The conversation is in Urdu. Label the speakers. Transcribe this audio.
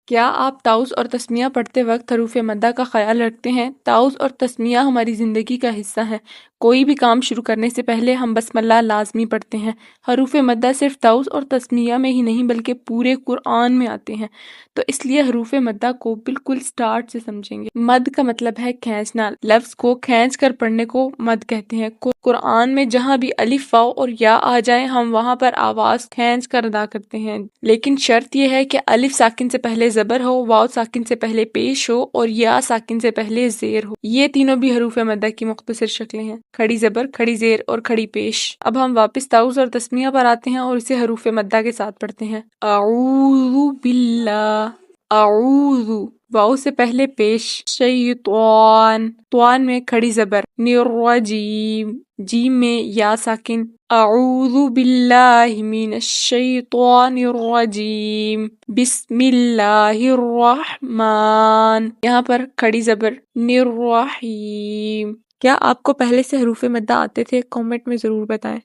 Speaker 1: کیا آپ تعوذ اور تسمیہ پڑھتے وقت حروف مدہ کا خیال رکھتے ہیں؟ تعوذ اور تسمیہ ہماری زندگی کا حصہ ہیں۔ کوئی بھی کام شروع کرنے سے پہلے ہم بسم اللہ لازمی پڑھتے ہیں۔ حروف مدہ صرف تعوذ اور تسمیہ میں ہی نہیں بلکہ پورے قرآن میں آتے ہیں، تو اس لیے حروف مدہ کو بالکل سٹارٹ سے سمجھیں گے۔ مد کا مطلب ہے کھینچنا۔ لفظ کو کھینچ کر پڑھنے کو مد کہتے ہیں۔ قرآن میں جہاں بھی الف، واو اور یا آ جائے ہم وہاں پر آواز کھینچ کر ادا کرتے ہیں، لیکن شرط یہ ہے کہ الف ساکن سے پہلے زبر ہو، واو ساکن سے پہلے پیش ہو اور یا ساکن سے پہلے زیر ہو۔ یہ تینوں بھی حروف مدہ کی مختصر شکلیں ہیں: کھڑی زبر، کھڑی زیر اور کھڑی پیش۔ اب ہم واپس تعوذ اور تسمیہ پر آتے ہیں اور اسے حروف مدہ کے ساتھ پڑھتے ہیں۔ اعوذ باللہ، اعوذ، واو سے پہلے پیش، شیطان، طوان میں کھڑی زبر، الرجیم، جیم میں یا ساکن، اعوذ باللہ من الشیطان الرجیم، بسم اللہ الرحمن، یہاں پر کھڑی زبر، الرحیم۔ کیا آپ کو پہلے سے حروف مدہ آتے تھے؟ کامنٹ میں ضرور بتائیں۔